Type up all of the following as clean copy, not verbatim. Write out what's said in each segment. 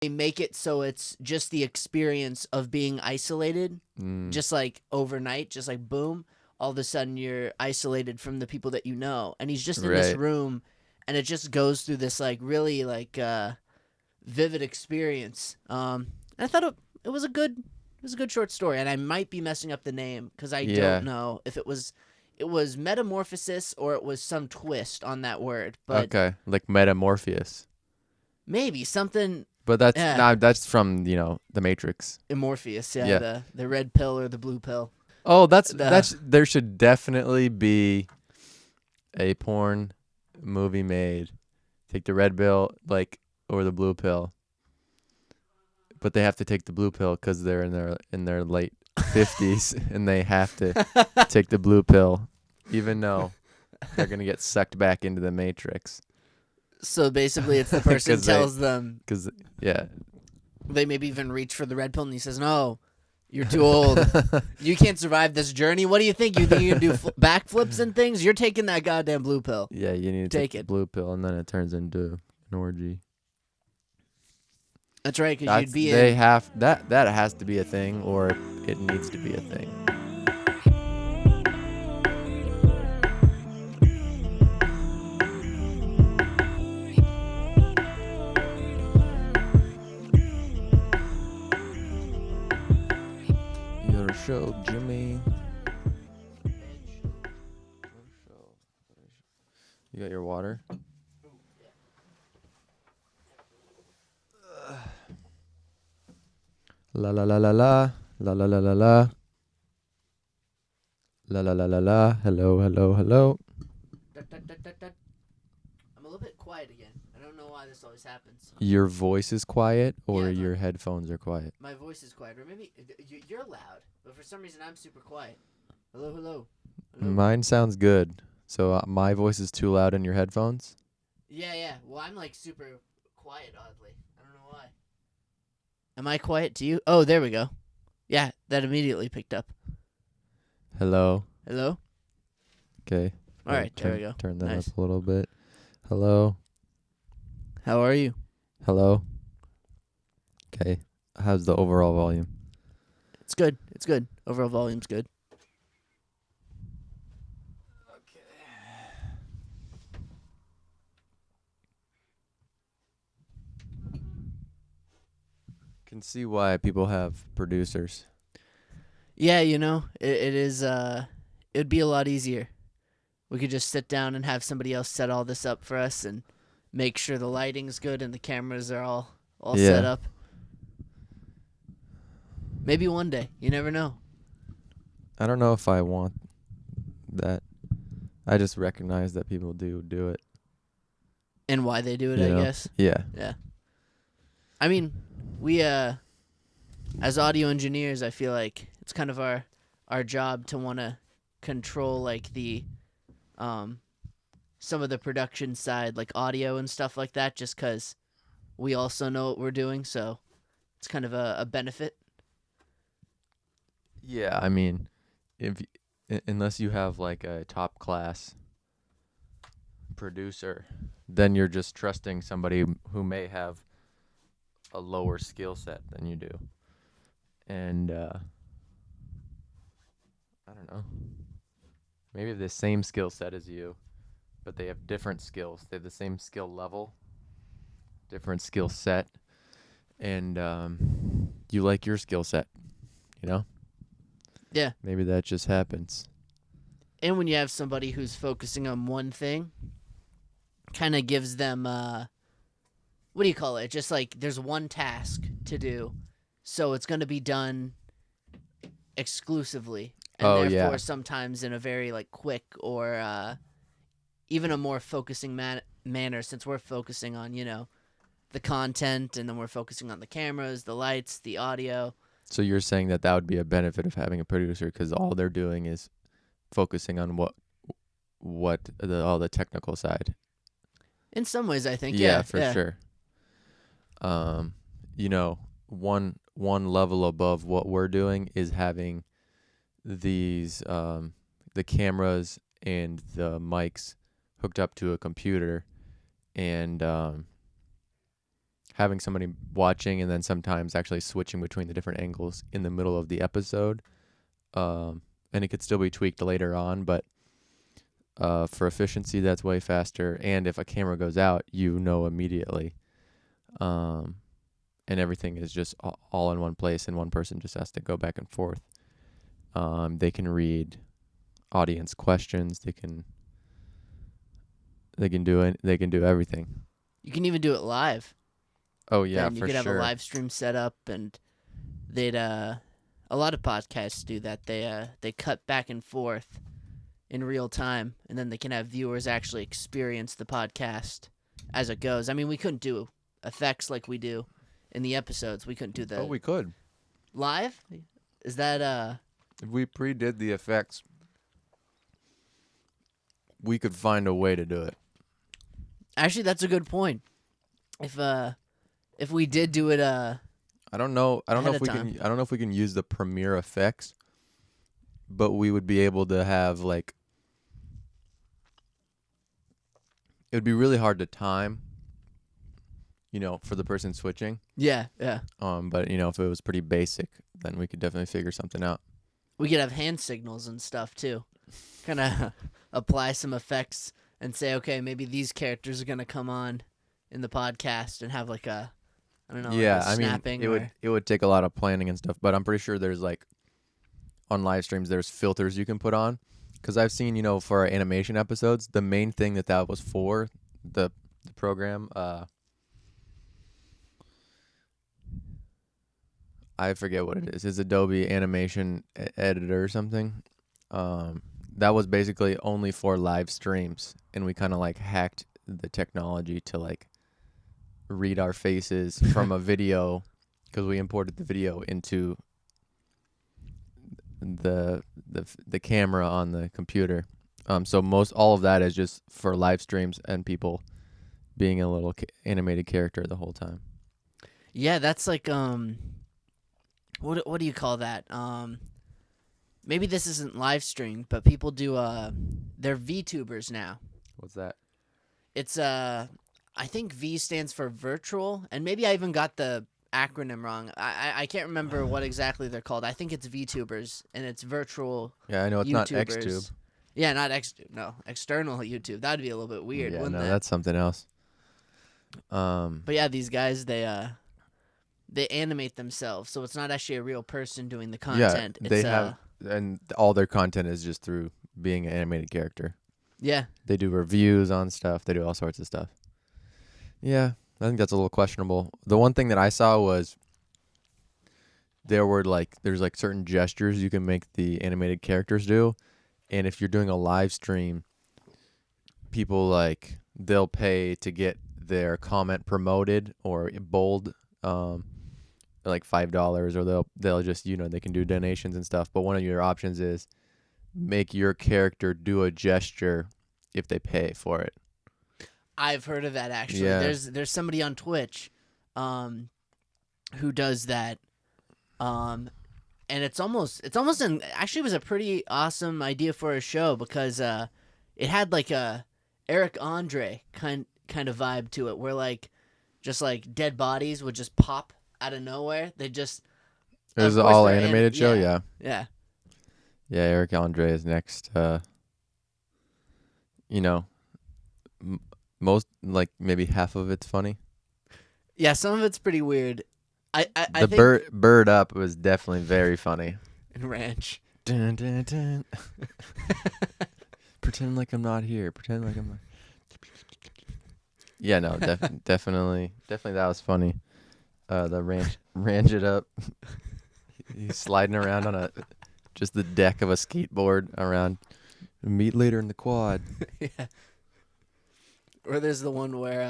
they make it so it's just the experience of being isolated, just like overnight, just like boom, all of a sudden you're isolated from the people that you know, and he's just in this Right. room, and it just goes through this like really like vivid experience. I thought it was a good short story, and I might be messing up the name because I don't Yeah. know if it was Metamorphosis or it was some twist on that word, but Okay. Like Metamorpheus. maybe something. But that's Yeah, that's from, The Matrix. Morpheus, yeah, Yeah. the red pill or the blue pill. Oh, that's The there should definitely be a porn movie made. Take the red pill or the blue pill. But they have to take the blue pill cuz they're in their late 50s and they have to take the blue pill even though they're going to get sucked back into the Matrix. So basically, it's the person 'Cause they- tells them Cuz yeah. they maybe even reach for the red pill, and he says, "No, you're too old. You can't survive this journey. What do you think? You think you can do backflips and things? You're taking that goddamn blue pill." Yeah, you need to Take take the it. blue pill and then it turns into an orgy. That's right, because That's you'd be they in. have that has to be a thing or it needs to be a thing. Your show, Jimmy. You got your water? La la la la la la la la la la la la la la la. Hello, hello, hello. I'm a little bit quiet again. I don't know why this always happens. Your voice is quiet or Yeah, your headphones are quiet? My voice is quiet, or maybe you're loud, but for some reason I'm super quiet. Hello, hello. Hello. Mine sounds good. So my voice is too loud in your headphones? Yeah, yeah. Well, I'm like super quiet, oddly. I don't know why. Am I quiet to you? Oh, there we go. Yeah, that immediately picked up. Hello. Hello? Okay. All right, there we go. Turn that Nice. up a little bit. Hello. How are you? Hello. Okay. How's the overall volume? It's good. It's good. Overall volume's good. Can see why people have producers. Yeah, it is. It'd be a lot easier. We could just sit down and have somebody else set all this up for us and make sure the lighting's good and the cameras are all set Yeah. up. Maybe one day. You never know. I don't know if I want that. I just recognize that people do it. And why they do it, You I know? guess. Yeah. Yeah. I mean, we as audio engineers, I feel like it's kind of our job to want to control like the some of the production side, like audio and stuff like that, just because we also know what we're doing, so it's kind of a benefit. Yeah, I mean, unless you have like a top class producer, then you're just trusting somebody who may have a lower skill set than you do. And I don't know. Maybe the same skill set as you, but they have different skills. They have the same skill level, different skill set, and you like your skill set, you know? Yeah. Maybe that just happens. And when you have somebody who's focusing on one thing, kind of gives them what do you call it? Just like there's one task to do, so it's going to be done exclusively, and therefore sometimes in a very like quick or even a more focusing manner, since we're focusing on the content, and then we're focusing on the cameras, the lights, the audio. So you're saying that would be a benefit of having a producer because all they're doing is focusing on all the technical side. In some ways, I think. Yeah, for sure. One level above what we're doing is having these the cameras and the mics hooked up to a computer and having somebody watching and then sometimes actually switching between the different angles in the middle of the episode. And it could still be tweaked later on, but for efficiency, that's way faster. And if a camera goes out, you know immediately. And everything is just all in one place, and one person just has to go back and forth. They can read audience questions. They can do it. They can do everything. You can even do it live. Oh yeah, and you for could have sure. a live stream set up, and they'd a lot of podcasts do that. They cut back and forth in real time, and then they can have viewers actually experience the podcast as it goes. I mean, we couldn't do effects like we do in the episodes. We couldn't do the we could. live. Is that If we pre-did the effects, we could find a way to do it. Actually, that's a good point. If we did do it I don't know if we time. can. I don't know if we can use the Premiere effects, but we would be able to have like. It would be really hard to time. For the person switching. Yeah. But if it was pretty basic, then we could definitely figure something out. We could have hand signals and stuff too. Kind of apply some effects and say, okay, maybe these characters are gonna come on in the podcast and have like a, I don't know, Yeah, like a snapping. it would take a lot of planning and stuff, but I'm pretty sure there's like on live streams there's filters you can put on, because I've seen for our animation episodes the main thing that was for the program. I forget what it is. It's Adobe Animation Editor or something. That was basically only for live streams, and we kind of like hacked the technology to like read our faces from a video, because we imported the video into the camera on the computer. So all of that is just for live streams and people being a little animated character the whole time. Yeah, that's like what do you call that? Maybe this isn't live stream, but people do they're VTubers now. What's that? It's I think V stands for virtual, and maybe I even got the acronym wrong. I can't remember what exactly they're called. I think it's VTubers, and it's virtual. Yeah, I know it's YouTubers. not XTube. Yeah, not XTube. No, external YouTube. That'd be a little bit weird, Yeah, wouldn't no, it? that's something else. But yeah, these guys they animate themselves, so it's not actually a real person doing the content. Yeah, they it's, have, and all their content is just through being an animated character. Yeah. They do reviews on stuff. They do all sorts of stuff. Yeah, I think that's a little questionable. The one thing that I saw was there's like certain gestures you can make the animated characters do, and if you're doing a live stream, people they'll pay to get their comment promoted or bold, like $5, or they'll just they can do donations and stuff. But one of your options is make your character do a gesture if they pay for it. I've heard of that actually. Yeah. There's somebody on Twitch who does that. And it's almost actually was a pretty awesome idea for a show, because it had like a Eric Andre kind of vibe to it, where just like dead bodies would just pop out of nowhere. They just It was an all animated show, yeah. Yeah. Yeah, Eric Andre is next. Most maybe half of it's funny. Yeah, some of it's pretty weird. I think bird up was definitely very funny. in Ranch. Dun, dun, dun. Pretend like I'm not here. Pretend like I'm not. Yeah, no, definitely that was funny. The ranch it up. He's sliding around on just the deck of a skateboard around. Meet later in the quad. Yeah. Or there's the one where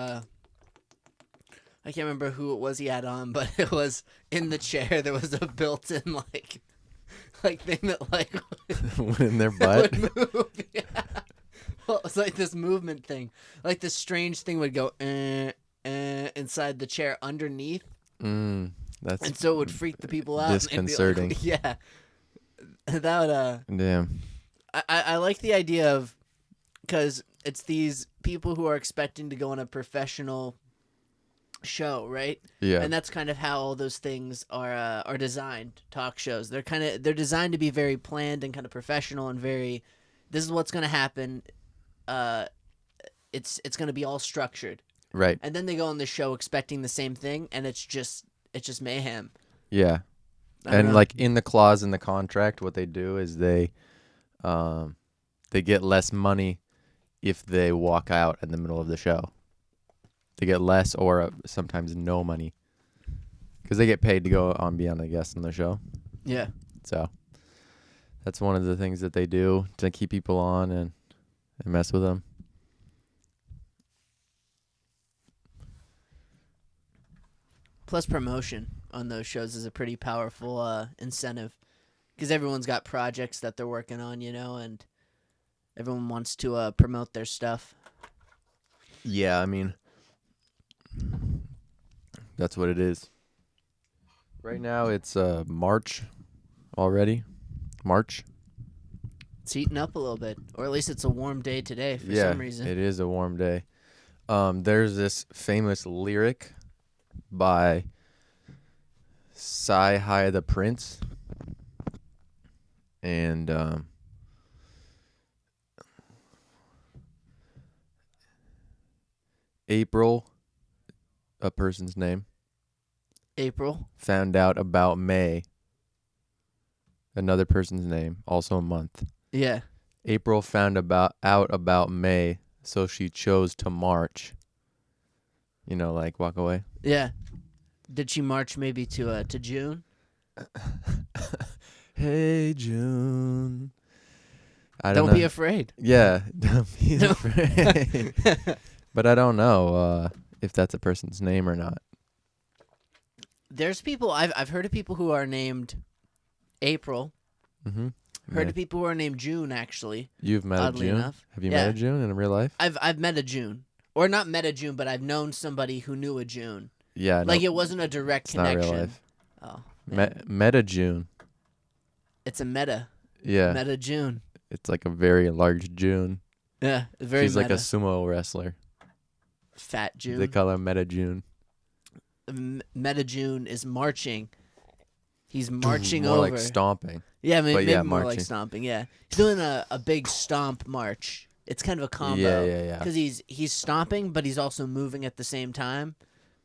I can't remember who it was he had on, but it was in the chair. There was a built-in like thing that went in their butt. would move. Yeah. Well, it was like this movement thing. Like this strange thing would go inside the chair underneath. That's and so it would freak the people out. Disconcerting. And yeah. That would Damn. I like the idea of, because it's these people who are expecting to go on a professional show, right? Yeah. And that's kind of how all those things are designed. Talk shows, they're designed to be very planned and kind of professional and very. This is what's going to happen. Uh, it's going to be all structured, Right. and then they go on the show expecting the same thing, and it's just mayhem. Yeah. I don't And know. like in the clause in the contract, what they do is they get less money if they walk out in the middle of the show. They get less or sometimes no money because they get paid to go on be on a guest on the show. Yeah. So that's one of the things that they do to keep people on and mess with them. Plus, promotion on those shows is a pretty powerful incentive because everyone's got projects that they're working on, and everyone wants to promote their stuff. Yeah, I mean, that's what it is. Right now it's March already. March. It's heating up a little bit, or at least it's a warm day today for Yeah, some reason. it is a warm day. There's this famous lyric by Sci-Hi the Prince. And April, a person's name, April. found out about May, another person's name, also a month. Yeah. April found out about May, so she chose to march. Like walk away. Yeah. Did she march maybe to June? Hey June. I Don't know. be afraid. Yeah, don't be afraid. But I don't know if that's a person's name or not. There's people I've heard of people who are named April. Mm-hmm. Heard of people who are named June actually. You've met Oddly a June? enough. Have you Yeah. met a June in real life? I've met a June. Or not met a June, but I've known somebody who knew a June. Yeah, Like no, it wasn't a direct it's not connection. real life. Oh. Man. Meta June. It's a meta. Yeah, Meta June. it's like a very large June. Yeah, very She's meta. like a sumo wrestler. Fat June. They call her Meta June. Meta June is marching. He's marching More over. like stomping. Yeah, maybe, but yeah, more like marching. stomping. Yeah, he's doing a big stomp march. It's kind of a combo. Yeah. Because he's stomping, but he's also moving at the same time.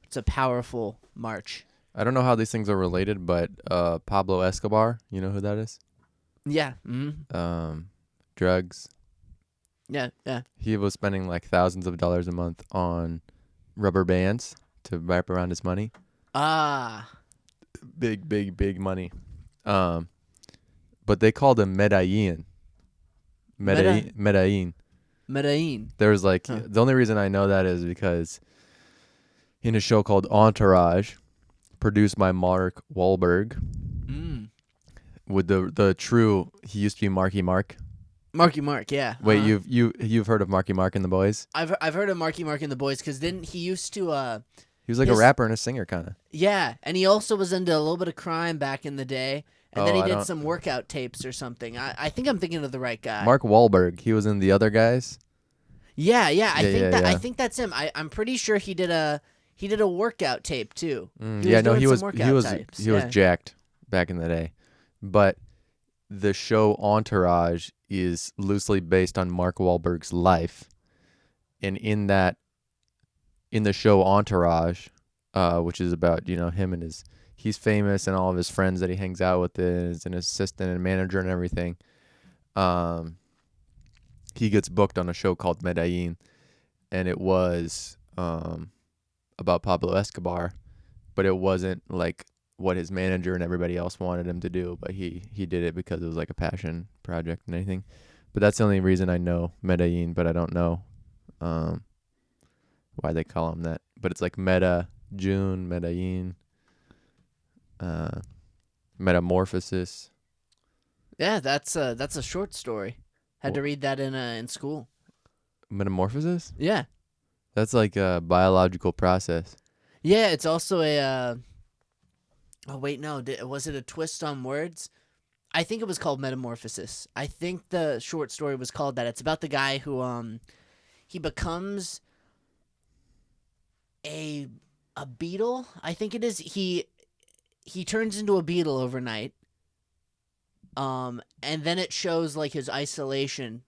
It's a powerful march. I don't know how these things are related, but Pablo Escobar, you know who that is? Yeah. Mm-hmm. Drugs. Yeah. He was spending like thousands of dollars a month on rubber bands to wrap around his money. Ah. Big money. But they called him Medellin. Medellin. Medellin. There was like the only reason I know that is because in a show called Entourage, produced by Mark Wahlberg, with the true, he used to be Marky Mark. Marky Mark, yeah. Wait, you've heard of Marky Mark and the Boys? I've heard of Marky Mark and the Boys because didn't he used to He was like a rapper and a singer, kind of. Yeah, and he also was into a little bit of crime back in the day, and then he I did don't- some workout tapes or something. I think I'm thinking of the right guy. Mark Wahlberg, he was in The Other Guys. Yeah. I Yeah. think that's him. I'm pretty sure he did a workout tape too. Yeah, no, doing he some was workout types, he was yeah. jacked back in the day, but the show Entourage is loosely based on Mark Wahlberg's life, and in the show Entourage, which is about him and he's famous and all of his friends that he hangs out with is an assistant and manager and everything. He gets booked on a show called Medellin, and it was about Pablo Escobar, but it wasn't like what his manager and everybody else wanted him to do, but he did it because it was like a passion project and anything. But that's the only reason I know Medellin, but I don't know why they call him that. But it's like Meta June, Medellin, Metamorphosis. Yeah, that's a short story. Had to read that in school. Metamorphosis? Yeah. That's like a biological process. Yeah, it's also a. Oh wait, no. Was it a twist on words? I think it was called Metamorphosis. I think the short story was called that. It's about the guy who he becomes a a beetle. I think it is. He turns into a beetle overnight. And then it shows like his isolation.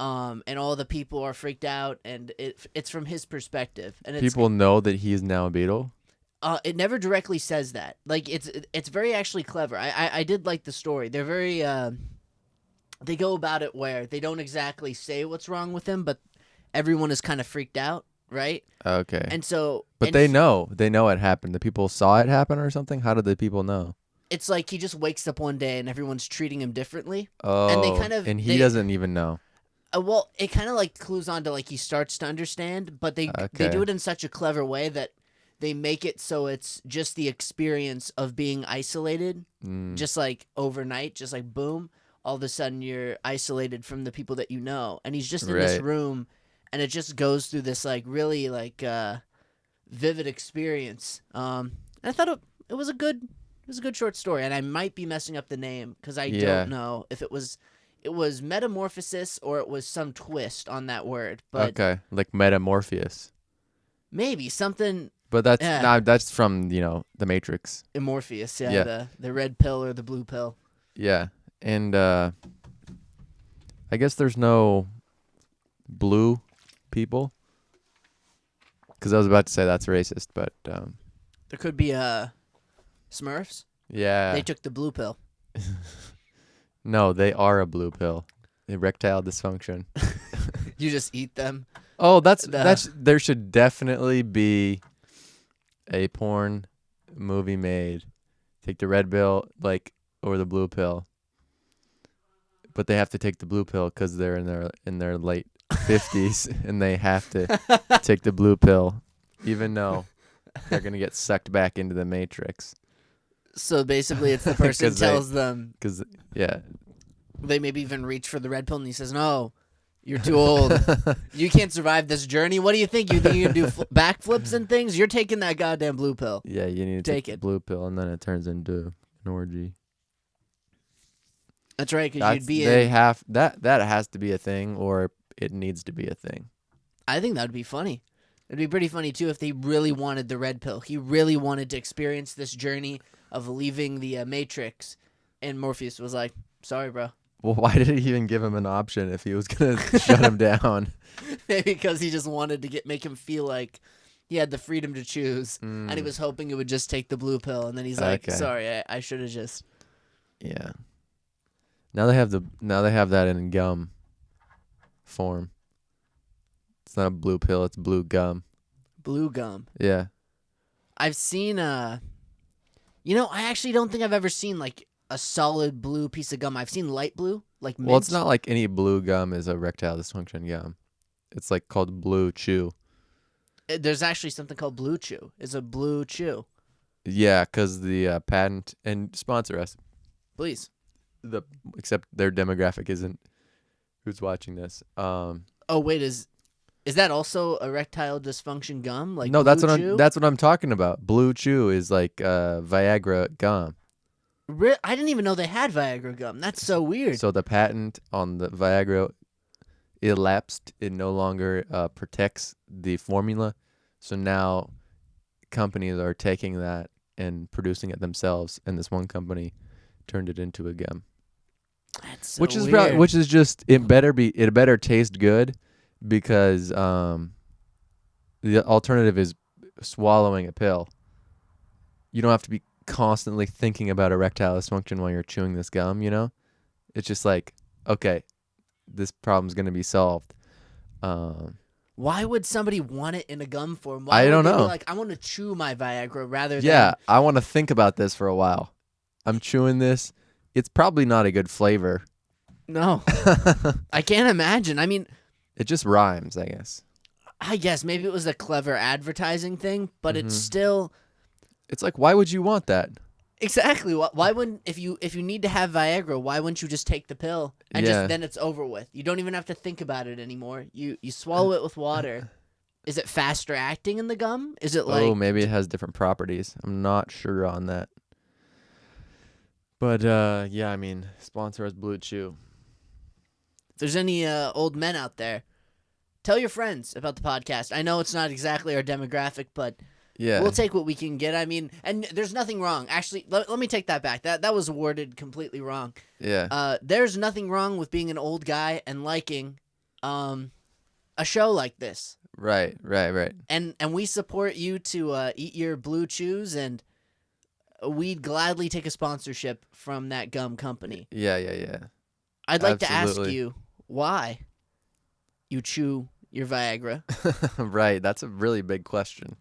And all the people are freaked out, and it's from his perspective, and People know that he is now a beetle. It never directly says that. Like it's very actually clever. I did like the story. They're very they go about it where they don't exactly say what's wrong with him, but everyone is kind of freaked out, right? Okay. And so, But they know it happened. The people saw it happen or something. How did the people know? it's like he just wakes up one day and everyone's treating him differently. Oh, And they kind of he doesn't even know. Well, it kind of like clues on to like he starts to understand, but they do it in such a clever way that they make it so it's just the experience of being isolated, just like overnight, just like boom, all of a sudden you're isolated from the people that you know, and he's just in this room, and it just goes through this like really like vivid experience. And I thought it was a good short story, and I might be messing up the name because I don't know if it was Metamorphosis or it was some twist on that word. But okay, like Metamorpheus. Maybe something. But that's from the Matrix. Morpheus, the red pill or the blue pill. Yeah, and I guess there's no blue people. Because I was about to say that's racist, but there could be Smurfs. Yeah, they took the blue pill. No, they are a blue pill. Erectile dysfunction. You just eat them. Oh, that's there should definitely be a porn movie made. Take the red pill or the blue pill. But they have to take the blue pill because they're in their late 50s and they have to take the blue pill, even though they're gonna get sucked back into the Matrix. So basically, it's the person tells them. They maybe even reach for the red pill, and he says, "No, you're too old. You can't survive this journey. What do you think? You think you can do backflips and things? You're taking that goddamn blue pill." Yeah, you need to take the blue pill, and then it turns into an orgy. That's right, because you'd be that has to be a thing, or it needs to be a thing. I think that would be funny. It'd be pretty funny too if they really wanted the red pill. He really wanted to experience this journey of leaving the Matrix, and Morpheus was like, "Sorry, bro." Well, why did he even give him an option if he was gonna shut him down? Maybe because he just wanted to make him feel like he had the freedom to choose, and he was hoping it would just take the blue pill, and then he's like, "Sorry, I should have just." Yeah. Now they have that in gum form. It's not a blue pill; it's blue gum. Blue gum. Yeah. I've seen I actually don't think I've ever seen like a solid blue piece of gum. I've seen light blue, like mint. Well, it's not like any blue gum is erectile dysfunction gum. It's like called blue chew. There's actually something called blue chew. It's a blue chew. Yeah, because the patent, and sponsor us, please. Except their demographic isn't who's watching this. Oh wait, is that also erectile dysfunction gum? Like no, that's what I'm talking about. Blue chew is like Viagra gum. I didn't even know they had Viagra gum. That's so weird. So the patent on the Viagra elapsed. It no longer protects the formula. So now companies are taking that and producing it themselves. And this one company turned it into a gum. That's so weird. Which is just it better taste good because the alternative is swallowing a pill. You don't have to be constantly thinking about erectile dysfunction while you're chewing this gum, It's just like, okay, this problem's going to be solved. Why would somebody want it in a gum form? I don't know. Like, I want to chew my Viagra rather than... Yeah, I want to think about this for a while. I'm chewing this. It's probably not a good flavor. No. I can't imagine. I mean... It just rhymes, I guess. I guess. Maybe it was a clever advertising thing, but it's still... It's like, why would you want that? Exactly. Why wouldn't if you need to have Viagra, why wouldn't you just take the pill and just then it's over with? You don't even have to think about it anymore. You swallow it with water. Is it faster acting in the gum? Is it like... Oh, maybe it has different properties. I'm not sure on that. But yeah, I mean, sponsor us Blue Chew. If there's any old men out there, tell your friends about the podcast. I know it's not exactly our demographic, but Yeah. We'll take what we can get. I mean, and there's nothing wrong. Actually, let me take that back. That was worded completely wrong. Yeah. There's nothing wrong with being an old guy and liking a show like this. Right. And we support you to eat your blue chews, and we'd gladly take a sponsorship from that gum company. Yeah. I'd like to ask Absolutely. you why you chew your Viagra. Right. That's a really big question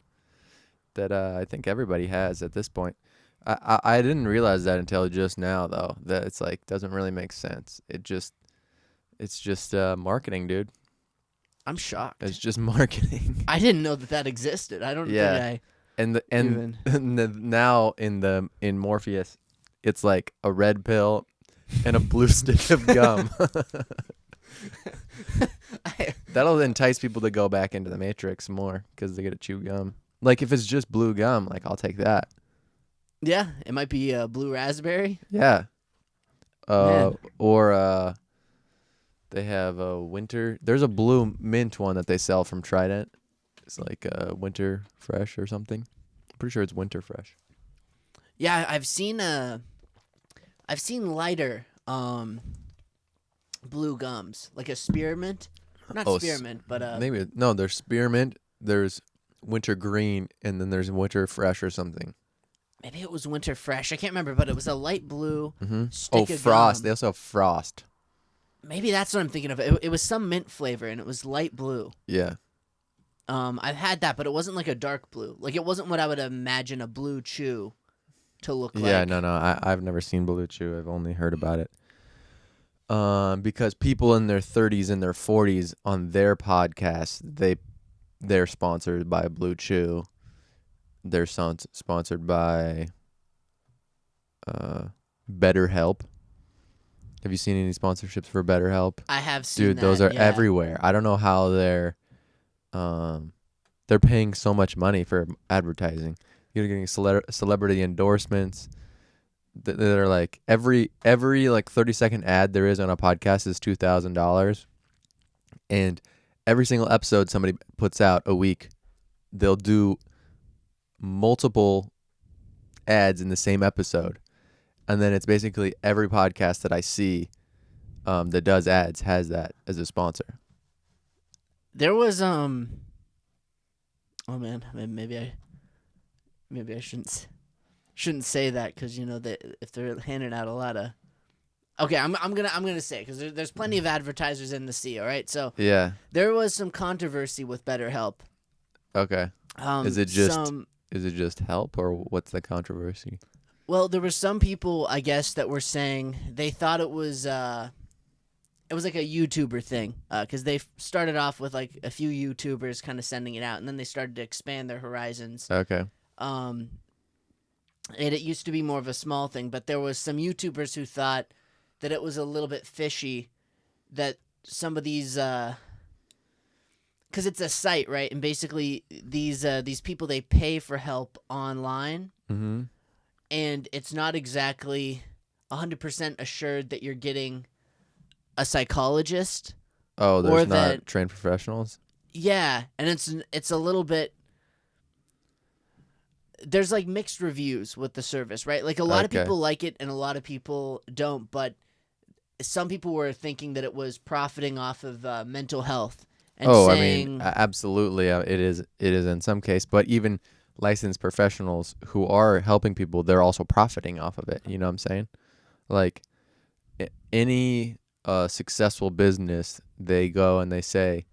that I think everybody has at this point. I didn't realize that until just now, though. That it's like doesn't really make sense. It's just marketing, dude. I'm shocked. It's just marketing. I didn't know that existed. I don't think I and even. now in Morpheus, it's like a red pill and a blue stick of gum. That'll entice people to go back into the Matrix more because they get to chew gum. Like if it's just blue gum, like I'll take that. Yeah, it might be blue raspberry. Yeah. Man. Or they have a winter. There's a blue mint one that they sell from Trident. It's like winter fresh or something. I'm pretty sure it's winter fresh. Yeah, I've seen lighter blue gums, like a spearmint. Not spearmint, but maybe no. There's spearmint. There's winter green, and then there's winter fresh or something. maybe it was winter fresh. I can't remember, but it was a light blue stick Oh, of frost. gum. They also have frost. Maybe that's what I'm thinking of. It was some mint flavor, and it was light blue. Yeah. I've had that, but it wasn't like a dark blue. Like it wasn't what I would imagine a blue chew to look like. Yeah, no. I've never seen Blue Chew. I've only heard about it. Because people in their 30s and their 40s on their podcasts, they're sponsored by Blue Chew. They're sponsored by BetterHelp. Have you seen any sponsorships for BetterHelp? I have seen Dude, that, those are yeah. everywhere. I don't know how they're paying so much money for advertising. You're getting celebrity endorsements. They're like every like 30-second ad there is on a podcast is $2,000, and every single episode somebody puts out a week, they'll do multiple ads in the same episode, and then it's basically every podcast that I see that does ads has that as a sponsor. There was oh man, maybe I shouldn't say that because you know that if they're handing out a lot of. Okay, I'm gonna say because there's plenty of advertisers in the sea. All right, so Yeah. there was some controversy with BetterHelp. Okay. Is it just help, or what's the controversy? Well, there were some people, I guess, that were saying they thought it was like a YouTuber thing because they started off with like a few YouTubers kind of sending it out, and then they started to expand their horizons. Okay. And it used to be more of a small thing, but there was some YouTubers who thought that it was a little bit fishy that some of these because it's a site, right? And basically these people, they pay for help online, Mm-hmm. and it's not exactly 100% assured that you're getting a psychologist. Oh, Or there's not that- trained professionals? Yeah, and it's a little bit. There's like mixed reviews with the service, right? Like a lot of Okay. people like it and a lot of people don't, but some people were thinking that it was profiting off of mental health and saying, I mean, absolutely, it is in some case, but even licensed professionals who are helping people, they're also profiting off of it. You know what I'm saying? Like any successful business, they go and they say,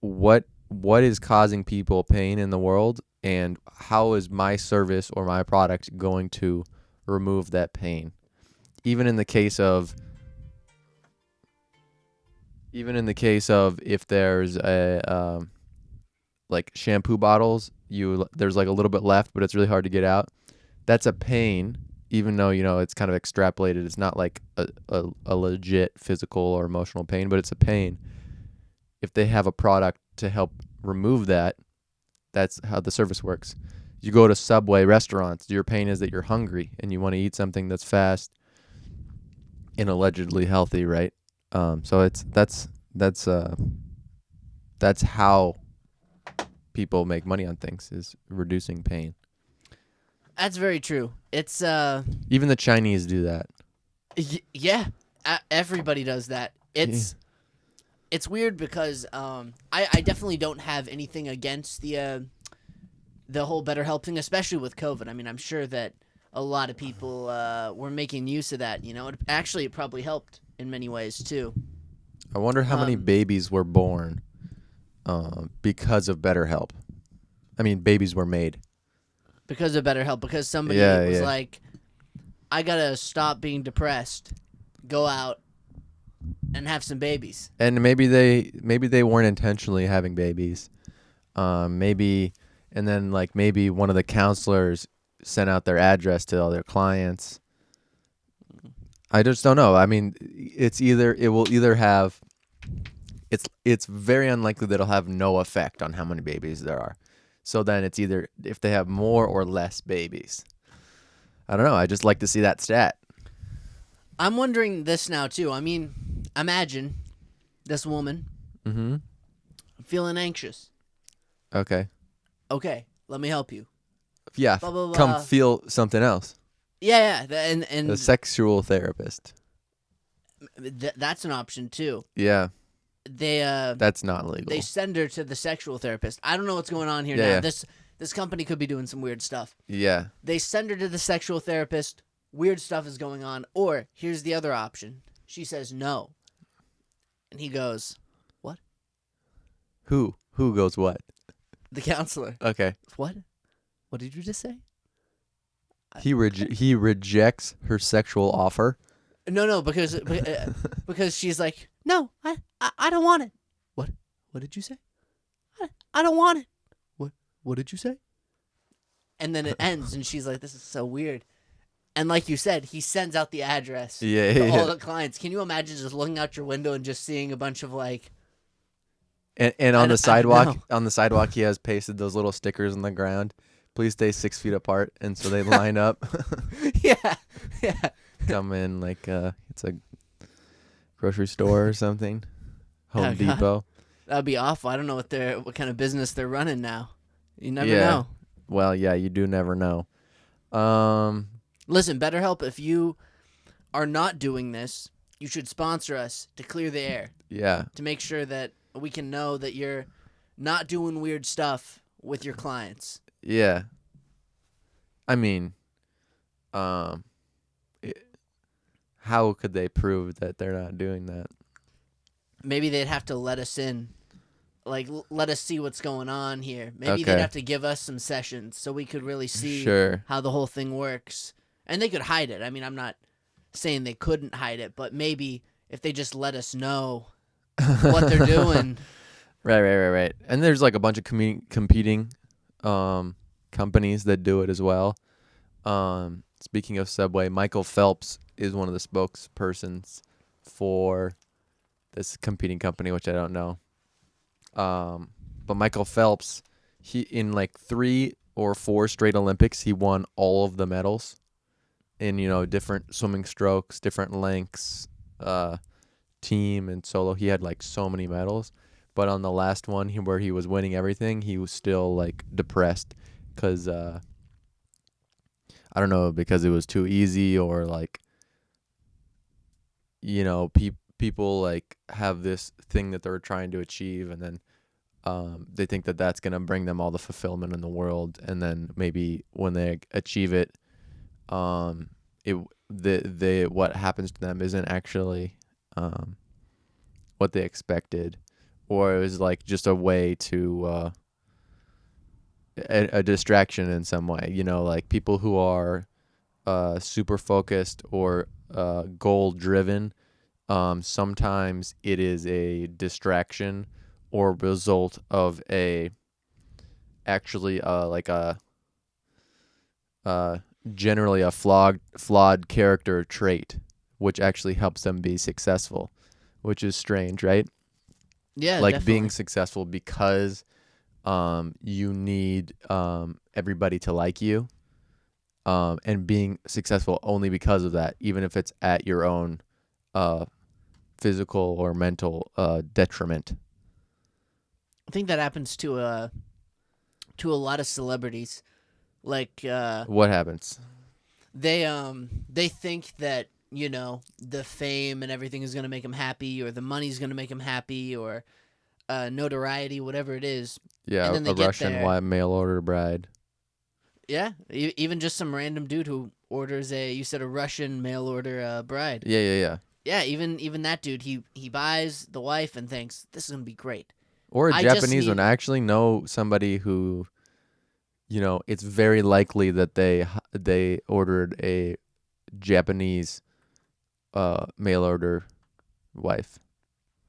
what is causing people pain in the world, and how is my service or my product going to remove that pain? Even in the case of if there's a like shampoo bottles, there's like a little bit left, but it's really hard to get out. That's a pain, even though it's kind of extrapolated. It's not like a legit physical or emotional pain, but it's a pain. If they have a product to help remove that, that's how the service works. You go to Subway restaurants, your pain is that you're hungry and you want to eat something that's fast and allegedly healthy, right? So that's how people make money on things is reducing pain. That's very true. It's Even the Chinese do that. yeah, everybody does that. It's weird because I definitely don't have anything against the whole BetterHelp thing, especially with COVID. I mean, I'm sure that a lot of people were making use of that. It probably helped in many ways too. I wonder how many babies were born because of BetterHelp. I mean, babies were made. Because of BetterHelp, because somebody was like, I gotta stop being depressed, go out and have some babies. And maybe they weren't intentionally having babies. Maybe one of the counselors sent out their address to all their clients. I just don't know. I mean, it's very unlikely that it'll have no effect on how many babies there are. So then it's either if they have more or less babies. I don't know. I just like to see that stat. I'm wondering this now too. I mean, imagine this woman feeling anxious. Okay. Okay, let me help you. Yeah. Blah, blah, blah. Come feel something else. Yeah. And a sexual therapist. That's an option too. Yeah. That's not legal. They send her to the sexual therapist. I don't know what's going on here now. Yeah. This company could be doing some weird stuff. Yeah. They send her to the sexual therapist. Weird stuff is going on. Or here's the other option. She says no. And he goes, what? Who goes what? The counselor. Okay. What? What did you just say? He rejects her sexual offer. No, because she's like, no, I don't want it. What? What did you say? I don't want it. What did you say? And then it ends, and she's like, this is so weird. And like you said, he sends out the address to all the clients. Can you imagine just looking out your window and just seeing a bunch of like... And on the sidewalk, he has pasted those little stickers on the ground. Please stay 6 feet apart. And so they line up. Yeah. Come in like it's a grocery store or something. Home Depot. That'd be awful. I don't know what kind of business they're running now. You never know. Well, yeah, you do never know. Listen, BetterHelp, if you are not doing this, you should sponsor us to clear the air. Yeah. To make sure that we can know that you're not doing weird stuff with your clients. Yeah. I mean, how could they prove that they're not doing that? Maybe they'd have to let us in. Like, let us see what's going on here. Maybe they'd have to give us some sessions so we could really see how the whole thing works. And they could hide it. I mean, I'm not saying they couldn't hide it, but maybe if they just let us know what they're doing. Right. And there's like a bunch of competing companies that do it as well. Speaking of Subway, Michael Phelps is one of the spokespersons for this competing company, which I don't know. But Michael Phelps, he in like 3 or 4 straight Olympics, he won all of the medals in, different swimming strokes, different lengths, team and solo. He had like so many medals. But on the last one where he was winning everything, he was still like depressed because, I don't know, because it was too easy or like, people like have this thing that they're trying to achieve, and then they think that that's going to bring them all the fulfillment in the world, and then maybe when they achieve it, what happens to them isn't actually what they expected, or it was like just a way to a distraction in some way. Like people who are super focused or goal driven, sometimes it is a distraction or result of generally a flawed character trait, which actually helps them be successful, which is strange, right? Yeah, like definitely. Being successful because you need everybody to like you, and being successful only because of that, even if it's at your own physical or mental detriment. I think that happens to to a lot of celebrities. Like What happens? they think that, you know, the fame and everything is going to make them happy, or the money's going to make them happy, or notoriety, whatever it is. Yeah, And then they a get Russian there. mail order bride. Yeah, even just some random dude who orders you said a Russian mail order bride. Yeah, yeah, yeah. Yeah, even that dude, he buys the wife and thinks this is gonna be great. Or a I just Japanese one. need I actually know somebody who, you know, it's very likely that they ordered a Japanese mail order wife.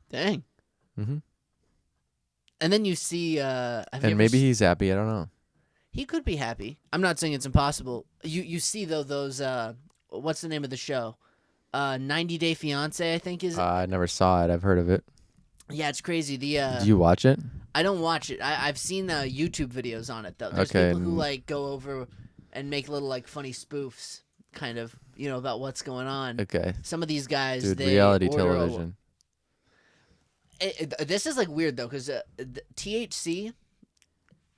dang. Hmm. And then you see, have you And ever maybe he's happy. I don't know. he could be happy. I'm not saying it's impossible. You see though those what's the name of the show? 90 Day Fiance, I think is. I never saw it. I've heard of it. Yeah, it's crazy. Do you watch it? I don't watch it. I've seen YouTube videos on it though. There's Okay, people who like go over and make little like funny spoofs, kind of, you know, about what's going on. Okay. Some of these guys, Dude, they reality order television. this is like weird though, because THC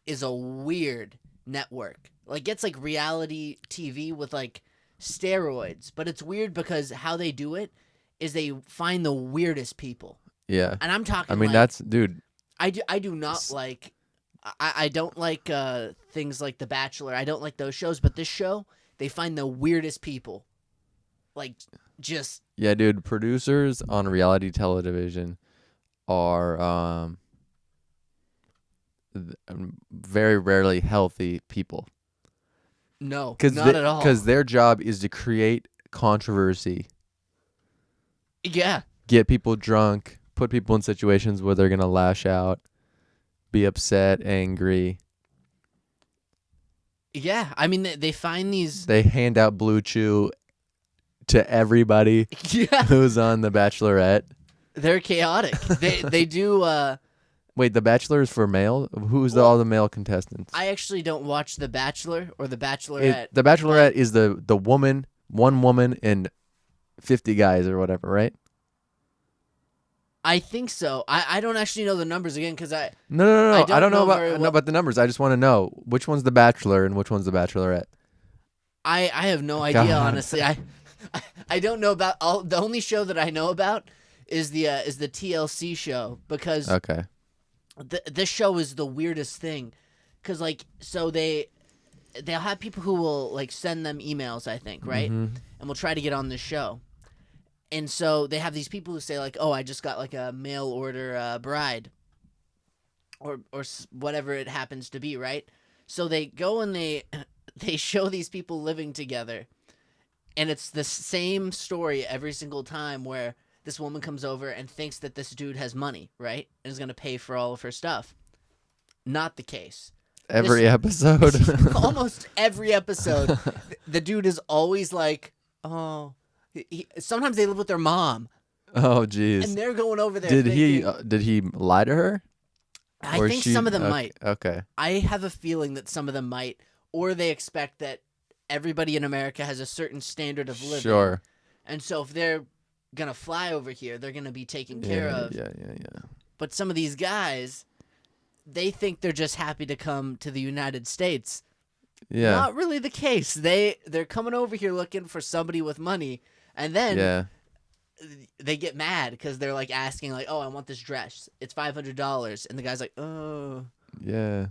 is a weird network. Like it's like reality TV with like steroids, but it's weird because how they do it is they find the weirdest people, Yeah. and I'm talking. I mean, like, that's, dude. I do not like. I don't like things like The Bachelor. I don't like those shows, but this show, they find the weirdest people, like just Yeah, dude. Producers on reality television are very rarely healthy people. no, not at all. Because their job is to create controversy, Yeah, get people drunk, put people in situations where they're gonna lash out, be upset, angry. yeah. I mean, they find these. They hand out Blue Chew to everybody Yeah, who's on The Bachelorette. they're chaotic. They do. Wait, The Bachelor is for male? Who's Well, all the male contestants? I actually don't watch The Bachelor or The Bachelorette. The Bachelorette is the woman, one woman, and 50 guys or whatever, right? I think so. I don't actually know the numbers again because I No. I I don't don't know know about very I know well. about the numbers. I just want to know which one's The Bachelor and which one's The Bachelorette. I have no idea, God. honestly. I don't know about all. The only show that I know about is the TLC show, because Okay. this show is the weirdest thing, because like so they'll have people who will like send them emails, I think, right, Mhm. and will try to get on this show, and so they have these people who say like, oh, I just got like a mail order bride, or whatever it happens to be, right? So they go and they show these people living together, and it's the same story every single time, where this woman comes over and thinks that this dude has money, right? And is going to pay for all of her stuff. Not the case. Every episode. Almost every episode, the dude is always like, oh. Sometimes they live with their mom, Oh, jeez. and they're going over there. Did he lie to her? I Or think she- some of them okay, might. Okay. I have a feeling that some of them might, or they expect that everybody in America has a certain standard of living. Sure. And so if they're gonna fly over here, they're gonna be taken care of. Yeah. But some of these guys, they think they're just happy to come to the United States. Yeah. Not really the case. They're coming over here looking for somebody with money, and then Yeah. they get mad because they're like asking like, "Oh, I want this dress. It's $500," and the guy's like, "Oh, Yeah.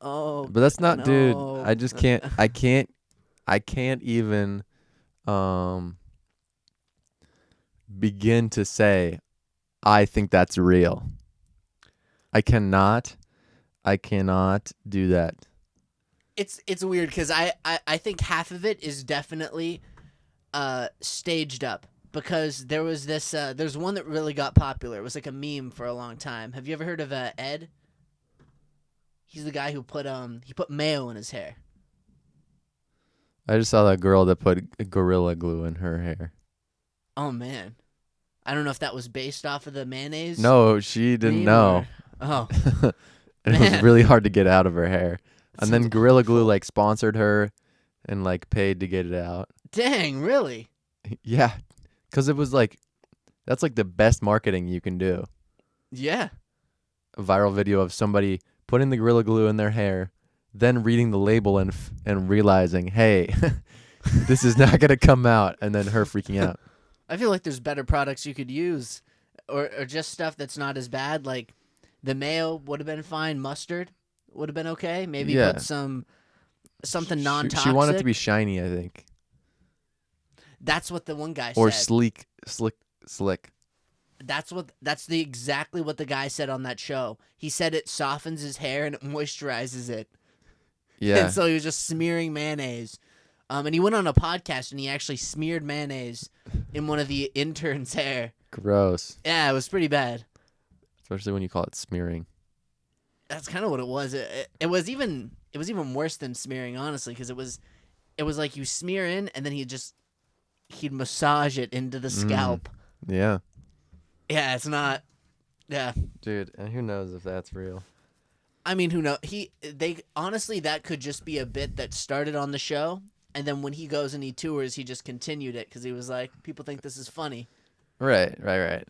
oh." But that's not, no. dude. I just can't. I can't even begin to say I think that's real. I cannot do that. It's weird because I think half of it is definitely staged up, because there was this there's one that really got popular. It was like a meme for a long time. Have you ever heard of Ed? He's the guy who put mayo in his hair. I just saw that girl that put Gorilla Glue in her hair. Oh man, I don't know if that was based off of the mayonnaise. No, she didn't meme know. or- Oh, And it was Man. really hard to get out of her hair. And then Sounds Gorilla Glue awful. like sponsored her and like paid to get it out. Dang, really? Yeah, because it was like, that's like the best marketing you can do. Yeah. A viral video of somebody putting the Gorilla Glue in their hair, then reading the label and realizing, hey, this is not going to come out, and then her freaking out. I feel like there's better products you could use, or just stuff that's not as bad. Like the mayo would have been fine. Mustard would have been okay. Maybe put something non-toxic. She wanted it to be shiny, I think. That's what the one guy or said. Or slick. That's exactly what the guy said on that show. He said it softens his hair and it moisturizes it. Yeah. And so he was just smearing mayonnaise. And he went on a podcast and he actually smeared mayonnaise in one of the interns' hair. Gross. Yeah, it was pretty bad. Especially when you call it smearing. That's kind of what it was. It was even worse than smearing, honestly, because it was like you smear in and then he'd massage it into the scalp. Yeah. Yeah, it's not. Yeah. Dude, and who knows if that's real. I mean, who knows? Honestly, that could just be a bit that started on the show, and then when he goes and he tours, he just continued it because he was like, people think this is funny. Right.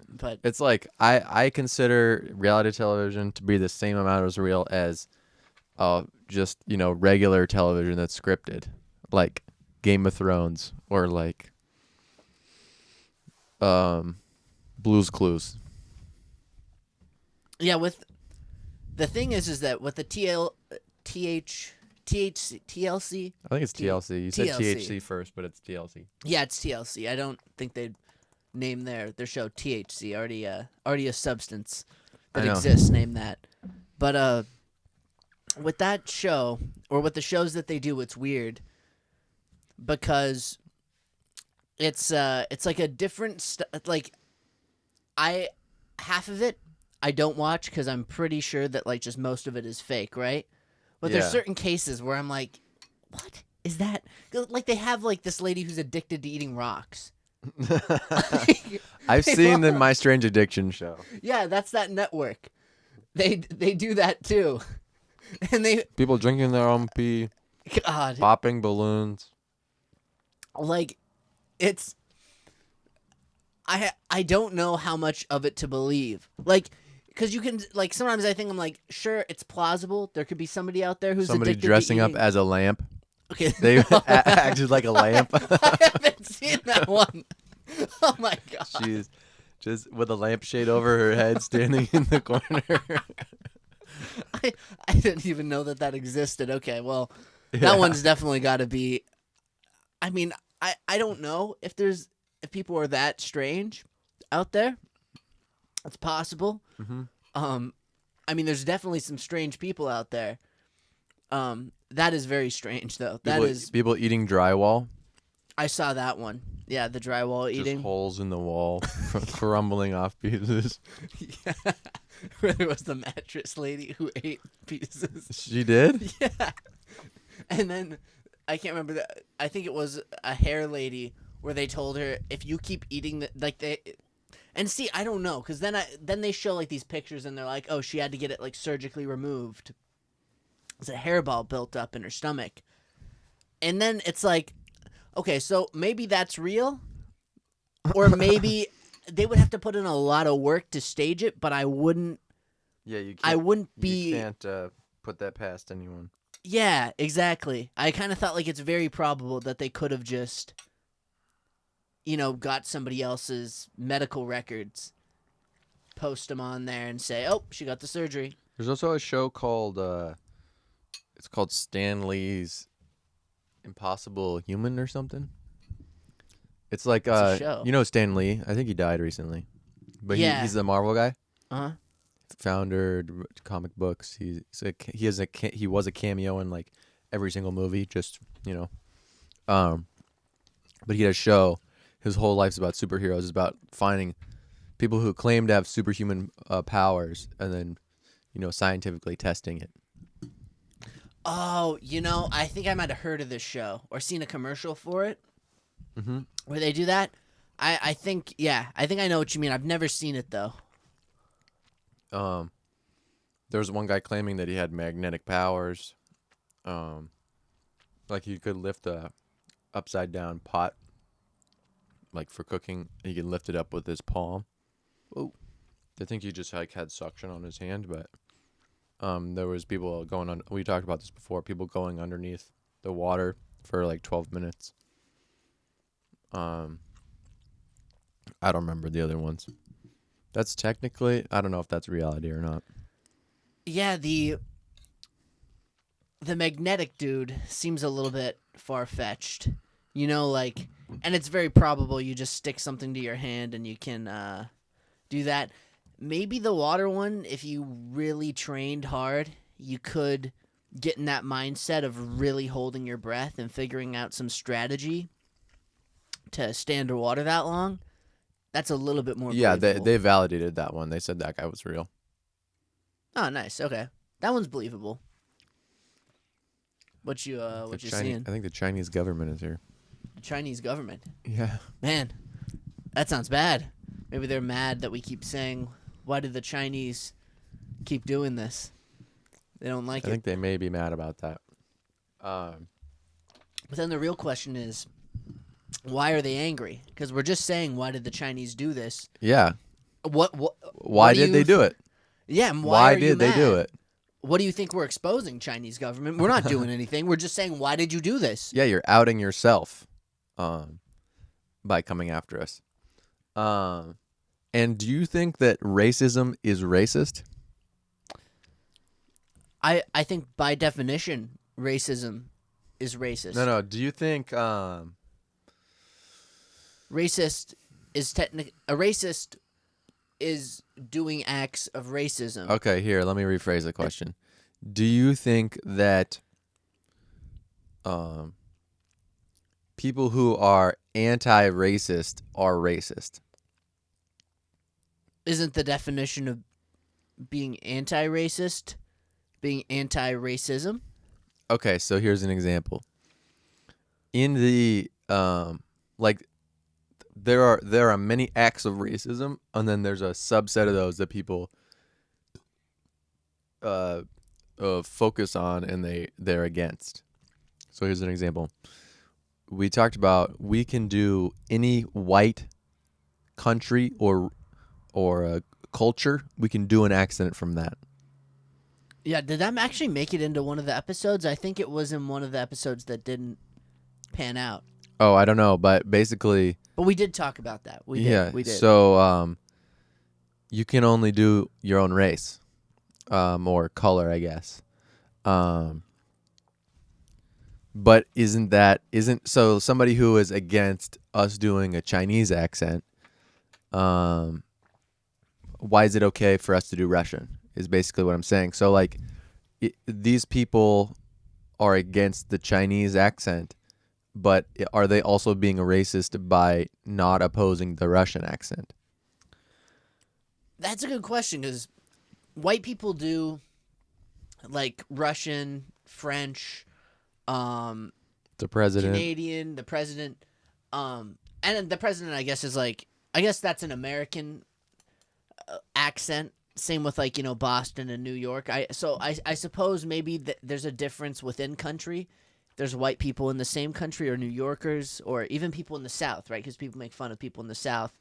But it's like I consider reality television to be the same amount as real as just, regular television that's scripted, like Game of Thrones or like Blue's Clues. Yeah, the thing is that with the THC, TLC. I think it's TLC. You said TLC. THC first, but it's TLC. Yeah, it's TLC. I don't think they'd name their show THC. Already a substance that exists named that. But with that show, or with the shows that they do, it's weird because it's like a different like half of it I don't watch because I'm pretty sure that like just most of it is fake, right? But there's certain cases where I'm like, what is that? Like they have like this lady who's addicted to eating rocks. I've seen the My Strange Addiction show. Yeah, that's that network. They do that too, and people drinking their own pee, popping balloons. Like, it's I don't know how much of it to believe. Like, because you can like sometimes I think I'm like, sure, it's plausible. There could be somebody out there who's somebody addicted dressing to up as a lamp. Okay, they acted like a lamp. I haven't seen that one. Oh my god! She's just with a lampshade over her head, standing in the corner. I didn't even know that existed. Okay, well, that one's definitely got to be. I mean, I don't know if people are that strange out there. It's possible. Mm-hmm. I mean, there's definitely some strange people out there. That is very strange, though. People eating drywall. I saw that one. Yeah, the drywall just eating. Holes in the wall, crumbling off pieces. Yeah, where there was the mattress lady who ate pieces. She did? Yeah. And then I can't remember that. I think it was a hair lady where they told her if you keep eating and see, I don't know, because then they show like these pictures and they're like, oh, she had to get it like surgically removed. It's a hairball built up in her stomach. And then it's like, okay, so maybe that's real, or maybe they would have to put in a lot of work to stage it, but I wouldn't. Yeah, you can't. I wouldn't be. You can't put that past anyone. Yeah, exactly. I kind of thought like it's very probable that they could have just, got somebody else's medical records, post them on there, and say, "Oh, she got the surgery." There's also a show called it's called Stan Lee's Impossible Human or something. It's like Stan Lee. I think he died recently, but he's the Marvel guy. Founder, comic books. He was a cameo in like every single movie. Just but he had a show. His whole life's about superheroes. It's about finding people who claim to have superhuman powers and then scientifically testing it. Oh, I think I might have heard of this show or seen a commercial for it. Mm-hmm. Where they do that. I think I know what you mean. I've never seen it though. There was one guy claiming that he had magnetic powers. Like he could lift a upside down pot, like for cooking. He could lift it up with his palm. Oh, I think he just like had suction on his hand, but There was people going on. We talked about this before. People going underneath the water for like 12 minutes. I don't remember the other ones. That's technically, I don't know if that's reality or not. Yeah, the magnetic dude seems a little bit far-fetched. Like, and it's very probable you just stick something to your hand and you can do that. Maybe the water one, if you really trained hard, you could get in that mindset of really holding your breath and figuring out some strategy to stay underwater that long. That's a little bit more Yeah, believable. they validated that one. They said that guy was real. Oh, nice. Okay. That one's believable. What you seeing? I think the Chinese government is here. The Chinese government. Yeah. Man, that sounds bad. Maybe they're mad that we keep saying, why did the Chinese keep doing this? They don't like it. I think they may be mad about that. But then the real question is, why are they angry? Because we're just saying, why did the Chinese do this? Yeah. Why did they do it? Yeah, and why are you did they do mad? it? What do you think we're exposing, Chinese government? We're not doing anything. We're just saying, why did you do this? Yeah, you're outing yourself by coming after us. And do you think that racism is racist? I think by definition, racism is racist. No. Do you think racist is a racist is doing acts of racism. Okay, here, let me rephrase the question. Do you think that people who are anti-racist are racist? Isn't the definition of being anti-racist being anti-racism? Okay, so here's an example. In the there are many acts of racism, and then there's a subset of those that people focus on and they're against. So here's an example. We talked about we can do any white country or culture, we can do an accent from that. Yeah, did that actually make it into one of the episodes? I think it was in one of the episodes that didn't pan out. Oh, I don't know, but basically... But we did talk about that. We did. So you can only do your own race or color, I guess. But so somebody who is against us doing a Chinese accent, why is it okay for us to do Russian? Is basically what I'm saying. So like these people are against the Chinese accent, but are they also being a racist by not opposing the Russian accent? That's a good question, because white people do like Russian, French, the president, Canadian, the president, and the president, I guess, is like, I guess that's an American accent. Same with like, Boston and New York. I suppose maybe there's a difference within country. There's white people in the same country, or New Yorkers, or even people in the South, right? Because people make fun of people in the South.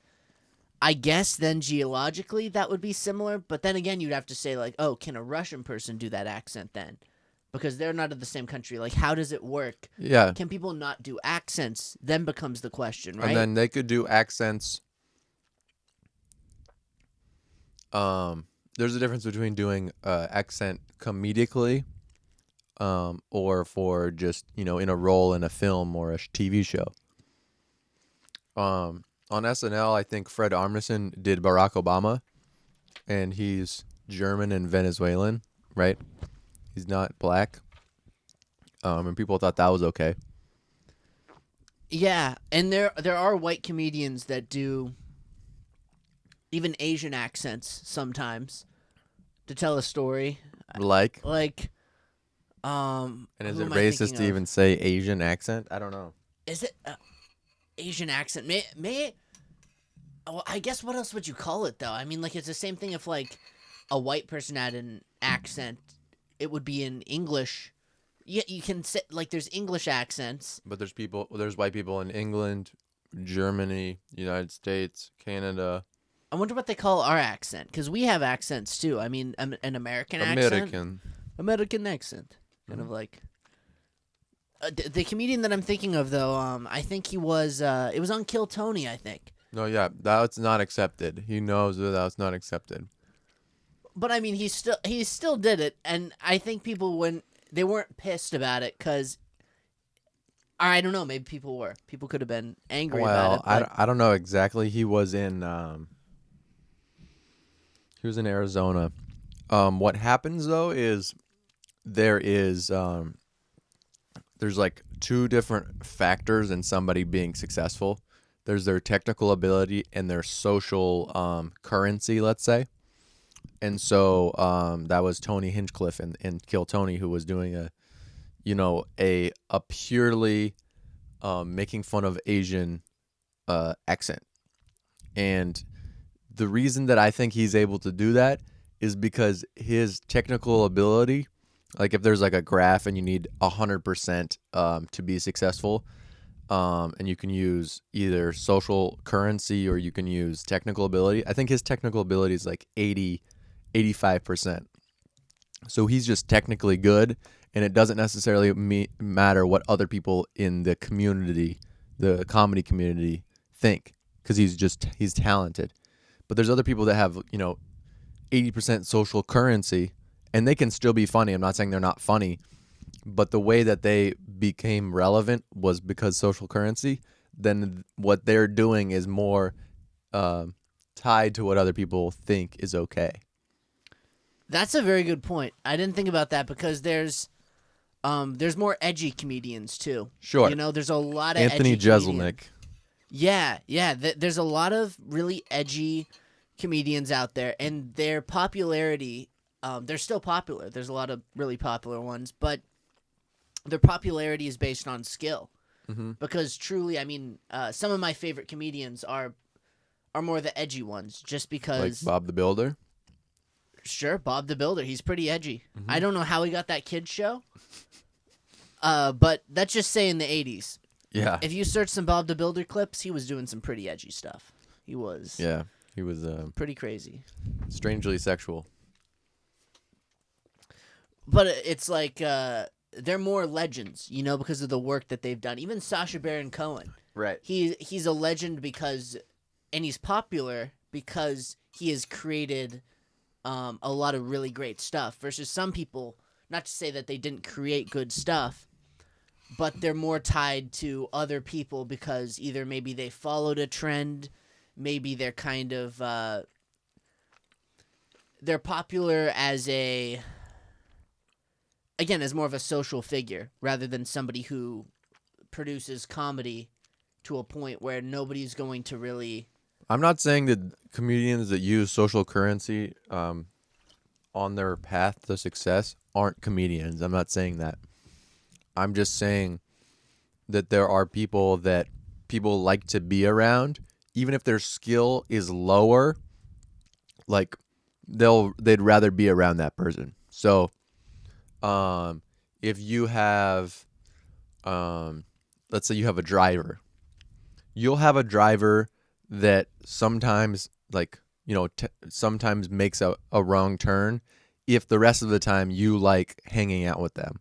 I guess then geologically that would be similar, but then again you'd have to say like, oh, can a Russian person do that accent then? Because they're not in the same country. Like, how does it work? Yeah. Can people not do accents? Then becomes the question, right? And then they could do accents. There's a difference between doing accent comedically, or for just, in a role in a film or a TV show. On SNL, I think Fred Armisen did Barack Obama, and he's German and Venezuelan, right? He's not black. And people thought that was okay. Yeah, and there are white comedians that do even Asian accents sometimes to tell a story. Like, and is it racist to even say Asian accent? I don't know. Is it Asian accent? May well, I guess what else would you call it though? I mean, like, it's the same thing if like a white person had an accent, it would be in English. Yeah, you can say like there's English accents. But there's white people in England, Germany, United States, Canada. I wonder what they call our accent, because we have accents too. I mean, an American accent, American. American accent, kind of like. The comedian that I'm thinking of, though, I think he was. It was on Kill Tony, I think. No, yeah, that's not accepted. He knows that that's not accepted. But I mean, he still did it, and I think people they weren't pissed about it because. I don't know. Maybe people were. People could have been angry about it. Well, I don't know exactly. He was in Arizona. What happens though is there's like two different factors in somebody being successful. There's their technical ability and their social currency, let's say. And so that was Tony Hinchcliffe in Kill Tony, who was doing a purely making fun of Asian accent. And the reason that I think he's able to do that is because his technical ability, like if there's like a graph and you need 100% to be successful, and you can use either social currency or you can use technical ability. I think his technical ability is like 85%. So he's just technically good, and it doesn't necessarily matter what other people in the community, the comedy community, think, because he's talented. But there's other people that have 80% social currency, and they can still be funny. I'm not saying they're not funny, but the way that they became relevant was because social currency. Then what they're doing is more tied to what other people think is okay. That's a very good point. I didn't think about that because there's more edgy comedians too. Sure. There's a lot of Anthony edgy Jeselnik. comedians. Yeah. There's a lot of really edgy comedians out there, and their popularity, they're still popular. There's a lot of really popular ones, but their popularity is based on skill. Mm-hmm. Because truly, I mean, some of my favorite comedians are more the edgy ones, just because. Like Bob the Builder? Sure, Bob the Builder. He's pretty edgy. Mm-hmm. I don't know how he got that kid show, but that's just say in the 80s. Yeah. If you search some Bob the Builder clips, he was doing some pretty edgy stuff. He was. Yeah, he was pretty crazy. Strangely sexual. But it's like they're more legends, because of the work that they've done. Even Sacha Baron Cohen. Right. He's a legend and he's popular because he has created a lot of really great stuff versus some people, not to say that they didn't create good stuff, but they're more tied to other people because either maybe they followed a trend, maybe they're kind of they're popular as more of a social figure rather than somebody who produces comedy to a point where nobody's going to really. I'm not saying that comedians that use social currency on their path to success aren't comedians. I'm not saying that. I'm just saying that there are people that people like to be around, even if their skill is lower. Like they'd rather be around that person. So, if you have, let's say you have a driver, you'll have a driver that sometimes sometimes makes a wrong turn if the rest of the time you like hanging out with them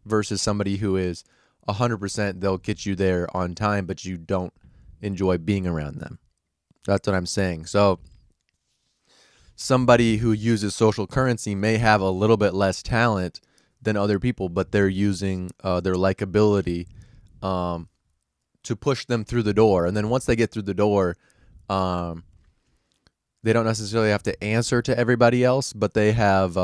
versus somebody who is 100% they'll get you there on time, but you don't enjoy being around them. That's what I'm saying. So somebody who uses social currency may have a little bit less talent than other people, but they're using their likability to push them through the door. And then once they get through the door, they don't necessarily have to answer to everybody else, but they have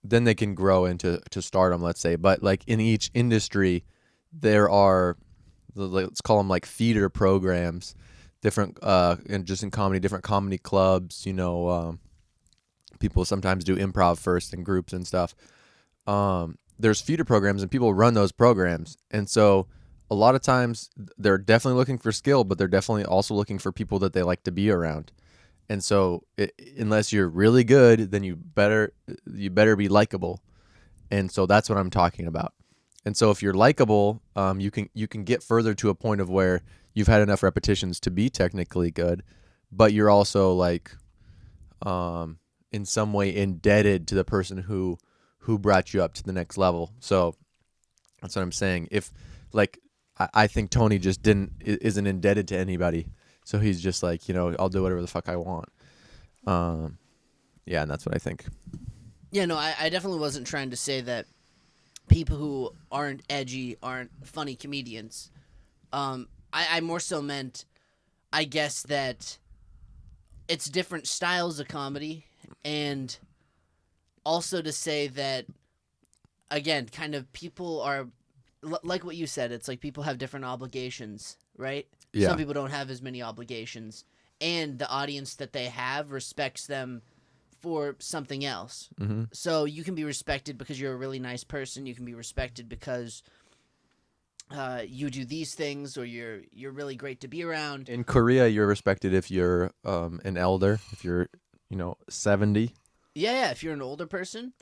then they can grow into stardom, let's say. But like in each industry, there are, let's call them like feeder programs, different and just in comedy, different comedy clubs. People sometimes do improv first in groups and stuff. There's feeder programs and people run those programs. And so a lot of times they're definitely looking for skill, but they're definitely also looking for people that they like to be around. And so unless you're really good, then you better be likable. And so that's what I'm talking about. And so if you're likable, you can get further to a point of where you've had enough repetitions to be technically good, but you're also like in some way indebted to the person who brought you up to the next level. So that's what I'm saying. If like I think Tony just isn't indebted to anybody, so he's just like, I'll do whatever the fuck I want. Yeah, and that's what I think. Yeah, no, I definitely wasn't trying to say that people who aren't edgy aren't funny comedians. I more so meant, I guess, that it's different styles of comedy, and also to say that, again, kind of people are, like what you said, it's like people have different obligations, right? Yeah. Some people don't have as many obligations, and the audience that they have respects them for something else. Mm-hmm. So you can be respected because you're a really nice person. You can be respected because you do these things, or you're really great to be around. In Korea, you're respected if you're an elder, if you're 70. Yeah, if you're an older person.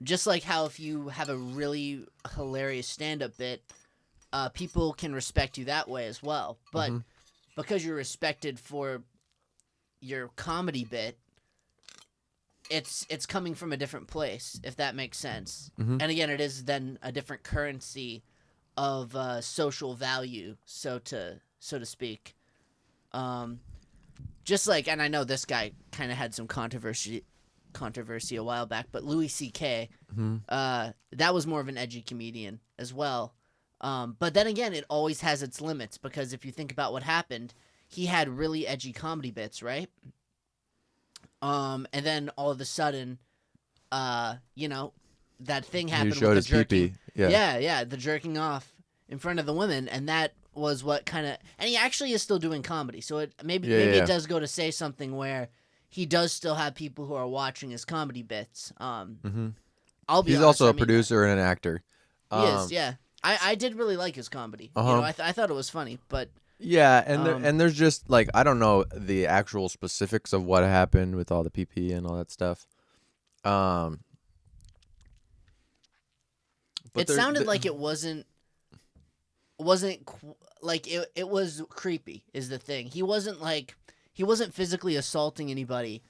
Just like how if you have a really hilarious stand-up bit, people can respect you that way as well. But because you're respected for your comedy bit, it's coming from a different place, if that makes sense. Mm-hmm. And again, it is then a different currency of social value, so to speak. Just like, and I know this guy kind of had some controversy a while back, but Louis C.K., that was more of an edgy comedian as well. But then again, it always has its limits, because if you think about what happened, he had really edgy comedy bits, right? And then all of a sudden, that thing happened He showed with his the jerking. pee-pee. Yeah, the jerking off in front of the women, and that was what kind of, and he actually is still doing comedy, so maybe it does go to say something where he does still have people who are watching his comedy bits. I'll be He's honest, also a producer and an actor. He is, yeah. I did really like his comedy. I thought it was funny, but yeah, and there's just like, I don't know the actual specifics of what happened with all the PP and all that stuff. But it sounded like it wasn't like it was creepy is the thing. He wasn't physically assaulting anybody,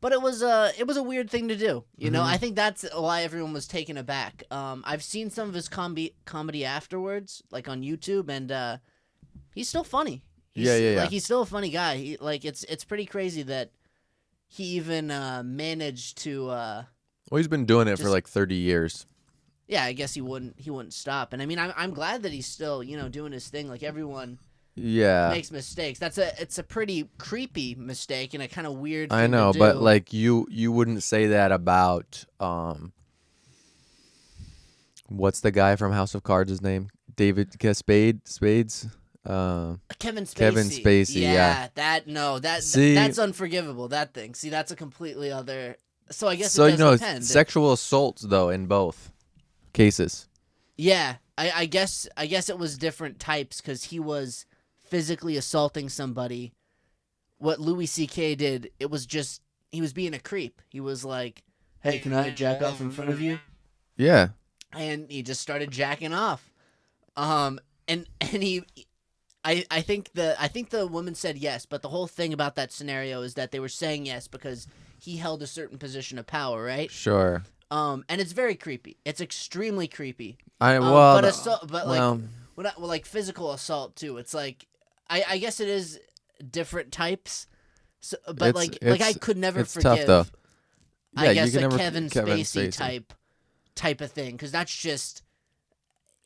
but it was a weird thing to do. I think that's why everyone was taken aback. I've seen some of his comedy afterwards, like on YouTube, and he's still funny. Like, he's still a funny guy. It's pretty crazy that he even managed to. Well, he's been doing it for like 30 years. Yeah, I guess he wouldn't stop. And I mean, I'm glad that he's still doing his thing. Like, everyone makes mistakes. It's a pretty creepy mistake and a kind of weird thing I know, to do. but like you wouldn't say that about what's the guy from House of Cards' his name? David Spades? Kevin Spacey. Kevin Spacey, yeah. That's unforgivable, that thing. See, that's a completely other. So I guess so it does depend. Sexual assaults though in both cases. Yeah, I guess it was different types, because he was physically assaulting somebody. What Louis C.K. did, it was just, he was being a creep. He was like, "Hey, can I jack off in front of you?" Yeah. And he just started jacking off. And he, I think the woman said yes, but the whole thing about that scenario is that they were saying yes because he held a certain position of power, right? Sure. And it's very creepy. It's extremely creepy. Like physical assault too. It's like, I guess it is different types. So, but I could never forgive. Tough, though. Yeah, I guess a Kevin Spacey type of thing, because that's just,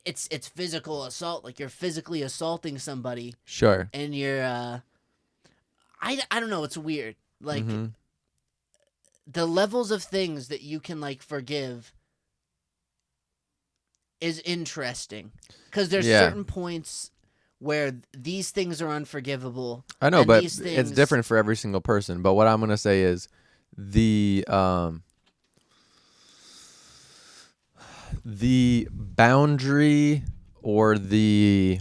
it's physical assault. Like, you're physically assaulting somebody. Sure. And you're I don't know. It's weird. Like, the levels of things that you can like forgive is interesting, because there's certain points where these things are unforgivable. I know, but it's different for every single person. But what I'm gonna say is the boundary or the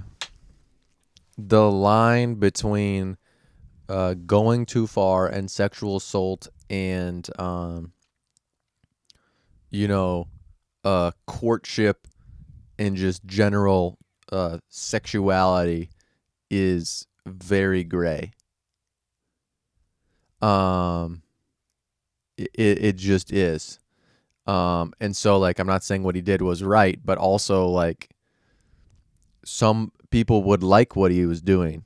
line between going too far and sexual assault and courtship and just general sexuality is very gray. It just is. And so like I'm not saying what he did was right, but also like some people would like what he was doing.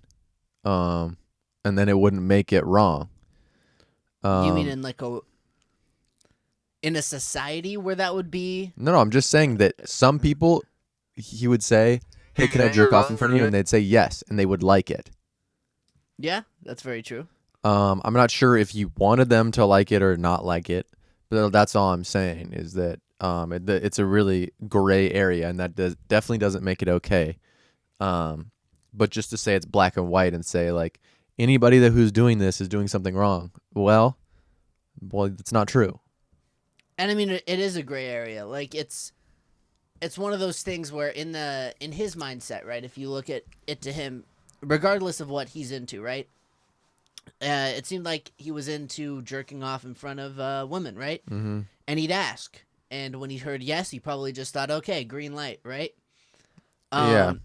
And then it wouldn't make it wrong. You mean in a society where that would be? No, I'm just saying that some people, he would say, "Hey, can I jerk off in front of you?" And they'd say yes, and they would like it. Yeah, that's very true. I'm not sure if you wanted them to like it or not like it, but that's all I'm saying is that it's a really gray area, and that definitely doesn't make it okay. But just to say it's black and white and say like anybody who's doing this is doing something wrong. Well, it's not true. And I mean, it is a gray area. Like it's one of those things where in his mindset, right? If you look at it to him, regardless of what he's into, right? It seemed like he was into jerking off in front of women, right? Mm-hmm. And he'd ask, and when he heard yes, he probably just thought, okay, green light, right? Yeah.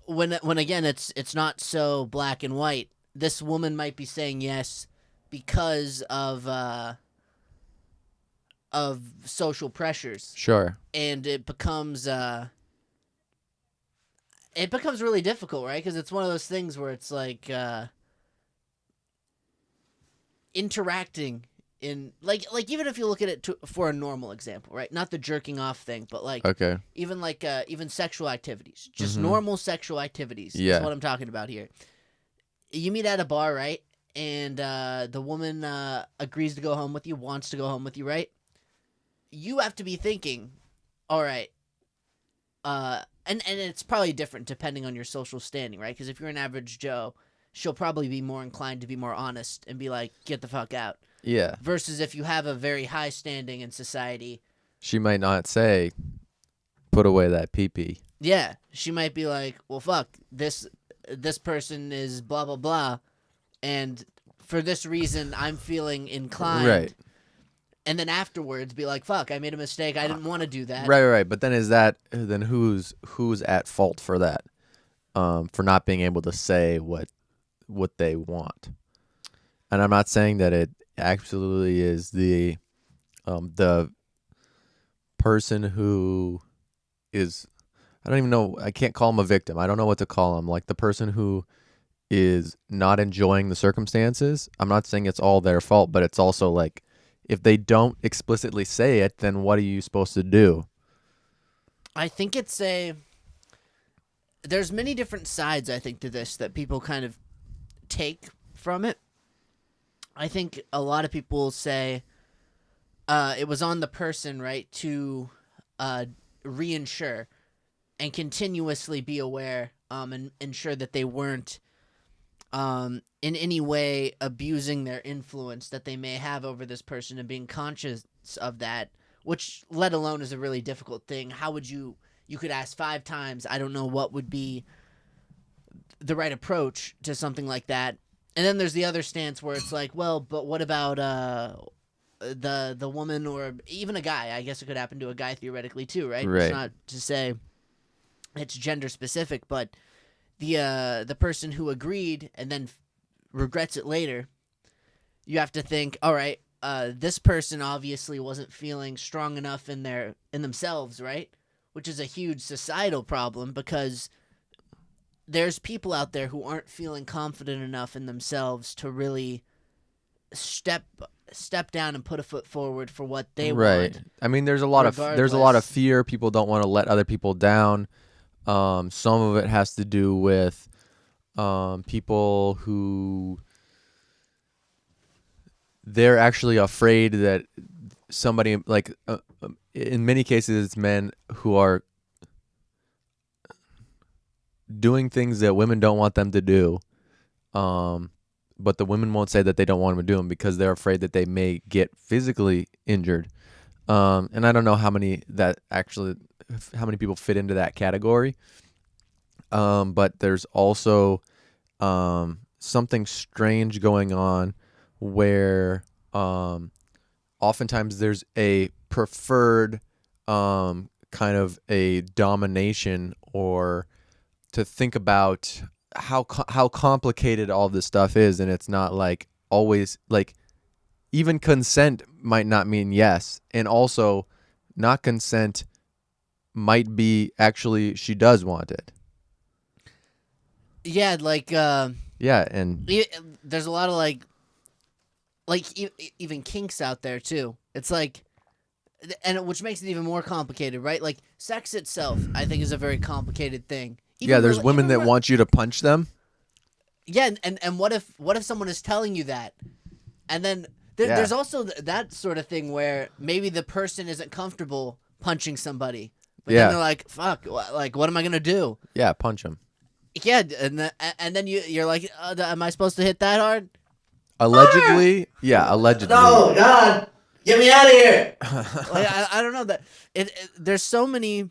When again, it's not so black and white. This woman might be saying yes because of social pressures. Sure. And it becomes really difficult, right? Because it's one of those things where it's like interacting in like even if you look at it for a normal example, right? Not the jerking off thing, but like okay. even sexual activities, just Mhm. normal sexual activities Yeah. is what I'm talking about here. You meet at a bar, right? And the woman agrees to go home with you, wants to go home with you, right? You have to be thinking, all right, and it's probably different depending on your social standing, right? Because if you're an average Joe, she'll probably be more inclined to be more honest and be like, get the fuck out. Yeah. Versus if you have a very high standing in society, She might not say, "Put away that pee-pee." yeah, she might be like, well, fuck, this person is blah, blah, blah, and for this reason, I'm feeling inclined. Right. And then afterwards be like, fuck, I made a mistake. I didn't want to do that. Right. But then who's at fault for that? For not being able to say what they want. And I'm not saying that it absolutely is the person who is, I don't even know, I can't call him a victim. I don't know what to call him. Like the person who is not enjoying the circumstances. I'm not saying it's all their fault, but it's also like if they don't explicitly say it, then what are you supposed to do? I think there's many different sides, I think, to this that people kind of take from it. I think a lot of people say it was on the person, right, to reinsure and continuously be aware and ensure that they weren't in any way abusing their influence that they may have over this person and being conscious of that, which let alone is a really difficult thing. How would you could ask 5 times. I don't know what would be the right approach to something like that. And then there's the other stance where it's like, well, but what about the woman or even a guy? I guess it could happen to a guy theoretically too, right? Right. It's not to say it's gender specific, but the person who agreed and then regrets it later, you have to think, all right, this person obviously wasn't feeling strong enough in themselves, right? Which is a huge societal problem because there's people out there who aren't feeling confident enough in themselves to really step down and put a foot forward for what they want. I mean, there's a lot of fear. People don't want to let other people down. Some of it has to do with people who they're actually afraid that somebody like in many cases it's men who are doing things that women don't want them to do, but the women won't say that they don't want them to do them because they're afraid that they may get physically injured. And I don't know how many people fit into that category. But there's also something strange going on where oftentimes there's a preferred kind of a domination, or to think about how complicated all this stuff is, and it's not like always like even consent might not mean yes, and also not consent might be actually she does want it. Yeah, like Yeah, and there's a lot of like even kinks out there too. It's like, and which makes it even more complicated, right? Like sex itself, I think, is a very complicated thing. yeah, there's women that want you to punch them. Yeah, and what if someone is telling you that, and then there's also that sort of thing where maybe the person isn't comfortable punching somebody, but then they're like, "Fuck, like what am I gonna do?" Yeah, punch them. Yeah, and then you're like, "Am I supposed to hit that hard?" Allegedly, yeah, allegedly. No, God, get me out of here! Like I don't know that there's so many.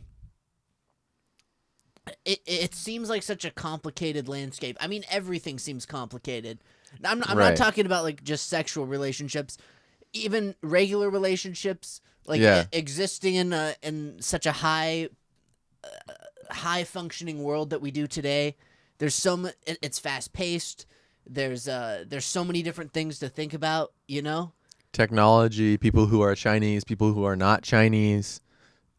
It seems like such a complicated landscape. I mean, everything seems complicated. I'm not talking about like just sexual relationships, even regular relationships, like existing in such a high functioning world that we do today. There's it's fast paced. There's so many different things to think about, you know? Technology, people who are Chinese, people who are not Chinese,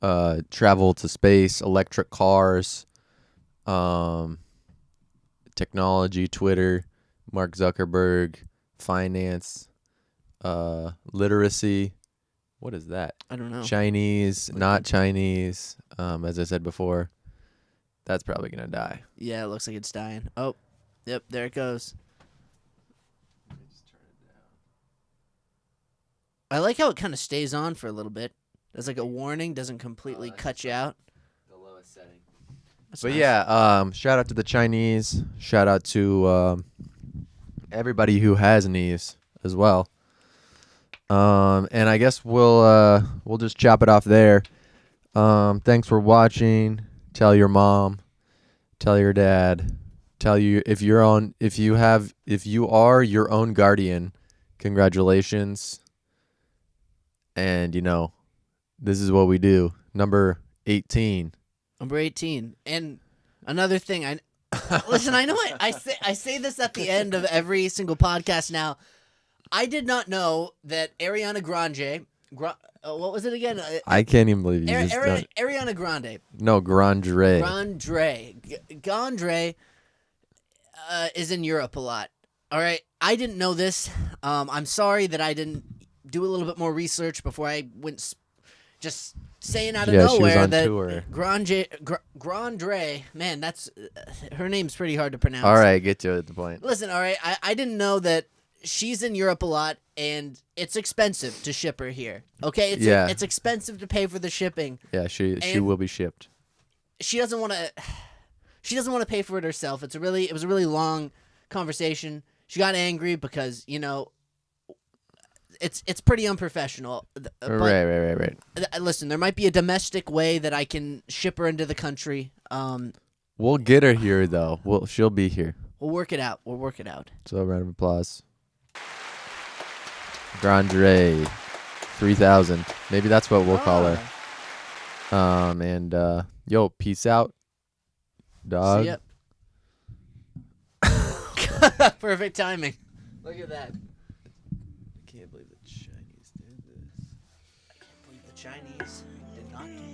travel to space, electric cars, technology, Twitter, Mark Zuckerberg, finance, literacy. What is that? I don't know. Chinese, not Chinese. As I said before, that's probably going to die. Yeah, it looks like it's dying. Oh, yep, there it goes. I like how it kind of stays on for a little bit. There's like a warning, doesn't completely cut you out. The lowest setting. That's But nice. yeah, shout out to the Chinese. Shout out to everybody who has knees as well. And I guess we'll just chop it off there. Thanks for watching. Tell your mom. Tell your dad. Tell you if you are your own guardian. Congratulations. And this is what we do. Number 18. Number 18. And another thing, listen, I know I say this at the end of every single podcast now. I did not know that Ariana Grande, what was it again? I can't even believe you just done it. Ariana Grande. No, Grandrey. Grandrey is in Europe a lot. All right, I didn't know this. I'm sorry that I didn't do a little bit more research before I went just saying out of nowhere she was on that tour. Grandrey, man, that's her name's pretty hard to pronounce. All right, get to the point. Listen, all right, I didn't know that she's in Europe a lot, and it's expensive to ship her here. Okay, it's expensive to pay for the shipping. Yeah, she will be shipped. She doesn't want to pay for it herself. It was a really long conversation. She got angry because it's pretty unprofessional. Right. Listen, there might be a domestic way that I can ship her into the country. We'll get her here though. She'll be here. We'll work it out. So a round of applause. Grandrey, 3000. Maybe that's what we'll call her. And yo, peace out, dog. See ya. Perfect timing. Look at that. I can't believe the Chinese did this. I can't believe the Chinese did not do